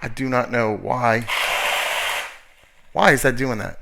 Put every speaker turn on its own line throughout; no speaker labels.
I do not know why. Why is that doing that?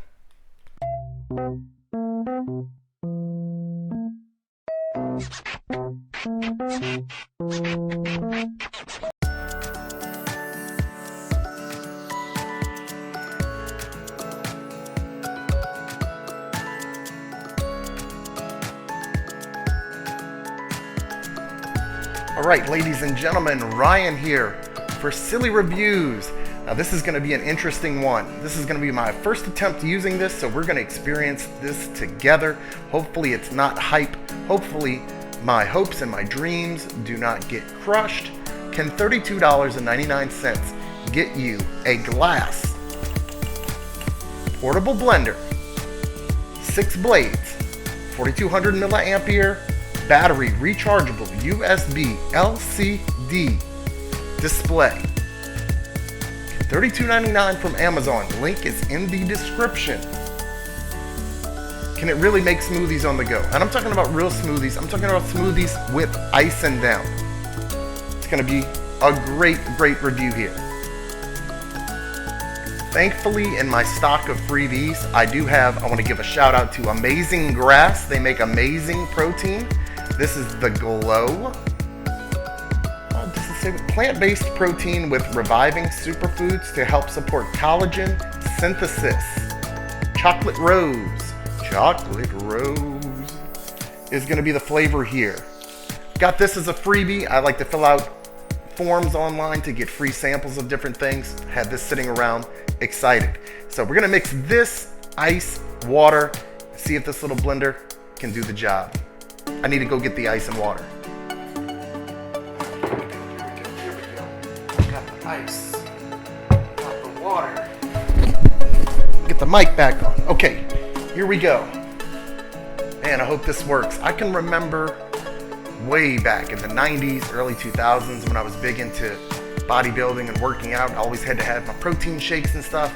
Alright, ladies and gentlemen, Ryan here for Silly Reviews. Now this is going to be an interesting one. This is going to be my first attempt using this, so we're going to experience this together. Hopefully it's not hype. Hopefully my hopes and my dreams do not get crushed. Can $32.99 get you a glass portable blender, 6 blades, 4200 milliampere battery rechargeable USB LCD display? $32.99 from Amazon. Link is in the description. Can it really make smoothies on the go? And I'm talking about real smoothies. I'm talking about smoothies with ice in them. It's going to be a great review here. Thankfully, in my stock of freebies, I want to give a shout out to Amazing Grass. They make amazing protein. This is the Glow. Plant-based protein with reviving superfoods to help support collagen synthesis. Chocolate Rose is going to be the flavor here. Got this as a freebie. I like to fill out forms online to get free samples of different things. Had this sitting around, excited. So we're going to mix this ice, water, see if this little blender can do the job. I need to go get the ice and water. Got the ice, got the water. Get the mic back on. Okay, here we go. Man, I hope this works. I can remember way back in the 90s, early 2000s when I was big into bodybuilding and working out. I always had to have my protein shakes and stuff.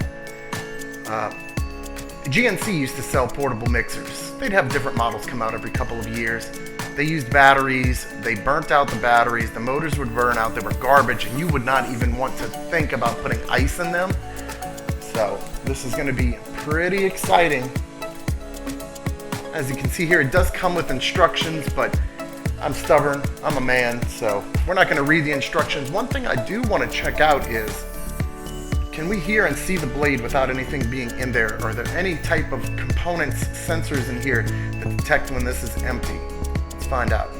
GNC used to sell portable mixers. They'd have different models come out every couple of years. They used batteries. They burnt out the batteries. The motors would burn out. They were garbage, and you would not even want to think about putting ice in them. So this is going to be pretty exciting. As you can see here, it does come with instructions, but I'm stubborn. I'm a man, so we're not going to read the instructions. One thing I do want to check out is, can we hear and see the blade without anything being in there? Are there any type of components, sensors in here that detect when this is empty? Let's find out.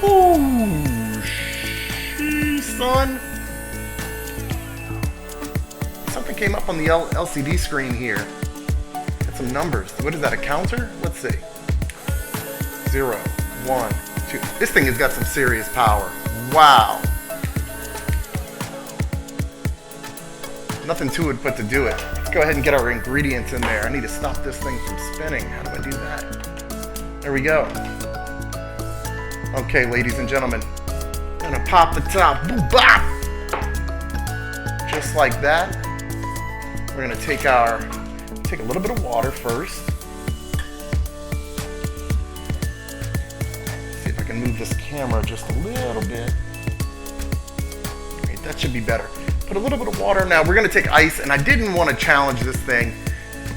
Ooh, son. Something came up on the LCD screen here. Got some numbers. What is that, a counter? Let's see. 0, 1, 2. This thing has got some serious power. Wow. Nothing to it but to do it. Let's go ahead and get our ingredients in there. I need to stop this thing from spinning. How do I do that? There we go. Okay, ladies and gentlemen. I'm gonna pop the top. Boom, bop! Just like that. We're gonna take a little bit of water first. See if I can move this camera just a little bit. Right, that should be better. Put a little bit of water. Now we're going to take ice, and I didn't want to challenge this thing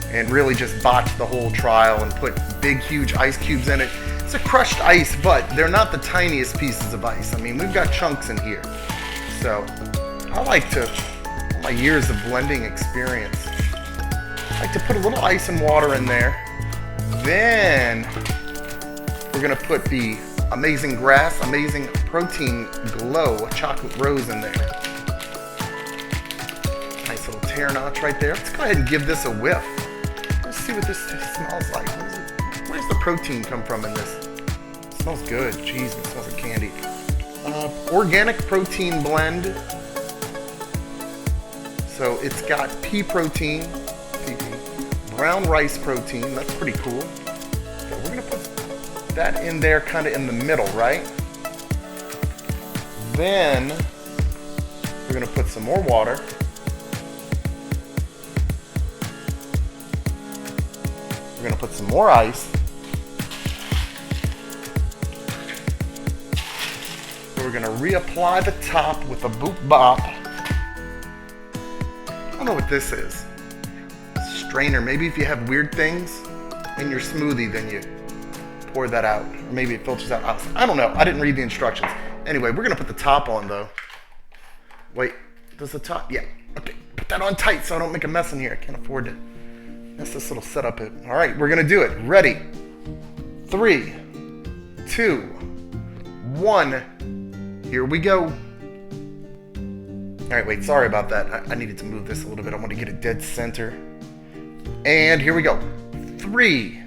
and really just botch the whole trial and put big huge ice cubes in it. It's a crushed ice, but they're not the tiniest pieces of ice. I mean, we've got chunks in here. So I like to, my years of blending experience, I like to put a little ice and water in there. Then we're going to put the Amazing Grass, Amazing Protein Glow Chocolate Rose in there. Nice little tear notch right there. Let's go ahead and give this a whiff. Let's see what this smells like. Where's the protein come from in this? It smells good. Jeez, it smells like candy. Organic protein blend. So it's got pea protein, brown rice protein. That's pretty cool. So we're gonna put that in there, kind of in the middle, right? Then we're gonna put some more water. We're gonna put some more ice. We're gonna reapply the top with a boop bop. don't know what this is. Strainer. Maybe if you have weird things in your smoothie, then you pour that out. Or maybe it filters out. I don't know. I didn't read the instructions. Anyway, we're going to put the top on, though. Wait, does the top? Yeah. Okay, put that on tight so I don't make a mess in here. I can't afford to mess this little setup up. All right, we're going to do it. Ready? 3, 2, 1. Here we go. All right, wait, sorry about that. I needed to move this a little bit. I want to get it dead center. And here we go. 3,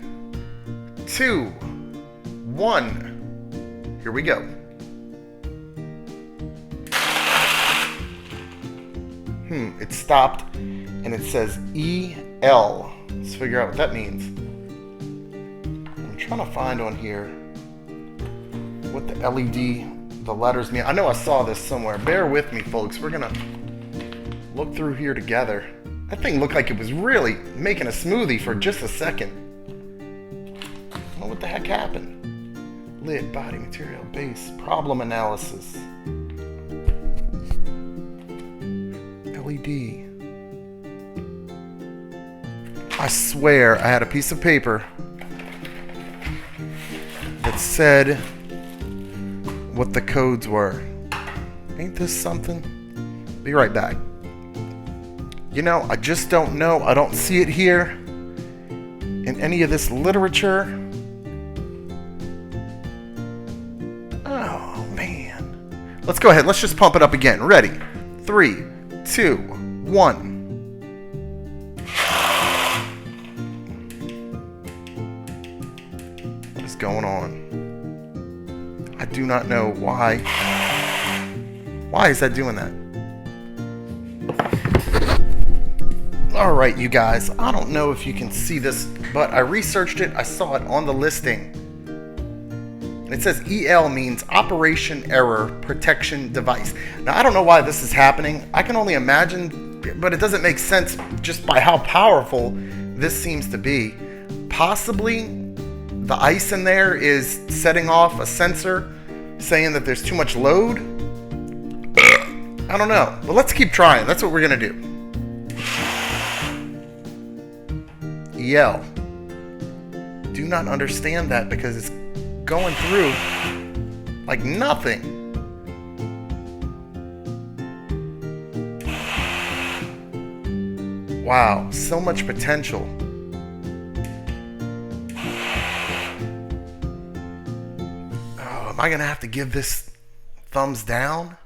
2, 1. Here we go. It stopped and it says EL. Let's figure out what that means. I'm trying to find on here what the LED, the letters mean. I know I saw this somewhere. Bear with me, folks. We're gonna look through here together. That thing looked like it was really making a smoothie for just a second. I don't know what the heck happened. Lid, body, material, base, problem analysis. LED. I swear I had a piece of paper that said what the codes were. Ain't this something? Be right back. You know, I just don't know. I don't see it here in any of this literature. Oh, man. Let's go ahead. Let's just pump it up again. Ready? 3, 2, 1. What is going on? I do not know why. Why is that doing that? Alright, you guys. I don't know if you can see this, but I researched it. I saw it on the listing. It says EL means Operation Error Protection Device. Now, I don't know why this is happening. I can only imagine, but it doesn't make sense just by how powerful this seems to be. Possibly the ice in there is setting off a sensor saying that there's too much load. I don't know, but let's keep trying. That's what we're gonna do. EL. Do not understand that because it's going through like nothing. Wow, so much potential. Oh, am I gonna have to give this thumbs down?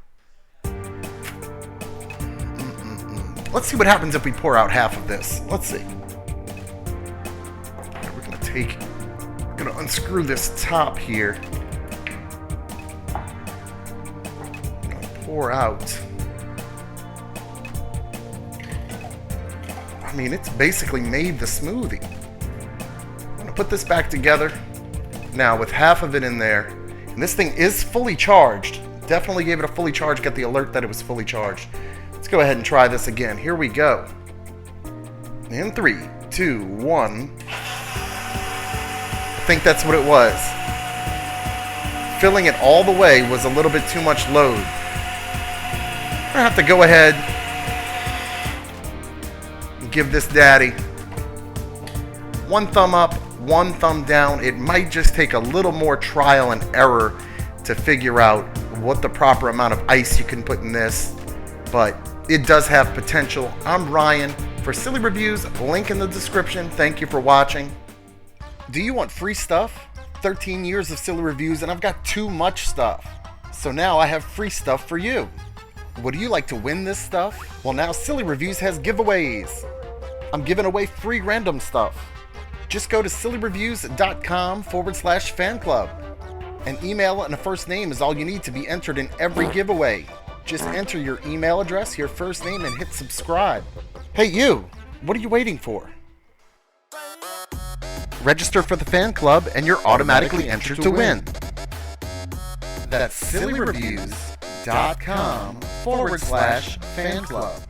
Let's see what happens if we pour out half of this. Let's see. We're gonna unscrew this top here. Pour out. I mean, it's basically made the smoothie. I'm gonna put this back together now with half of it in there. And this thing is fully charged. Definitely gave it a fully charge, got the alert that it was fully charged. Let's go ahead and try this again. Here we go. In 3, 2, 1. I think that's what it was. Filling it all the way was a little bit too much load. I'm gonna have to go ahead and give this daddy 1 thumb up, 1 thumb down. It might just take a little more trial and error to figure out what the proper amount of ice you can put in this, but it does have potential. I'm Ryan for Silly Reviews, link in the description. Thank you for watching. Do you want free stuff? 13 years of Silly Reviews and I've got too much stuff. So now I have free stuff for you. Would you like to win this stuff? Well, now Silly Reviews has giveaways. I'm giving away free random stuff. Just go to sillyreviews.com/fan club. An email and a first name is all you need to be entered in every giveaway. Just enter your email address, your first name, and hit subscribe. Hey you, what are you waiting for? Register for the fan club and you're automatically entered to win. That's sillyreviews.com/fan club.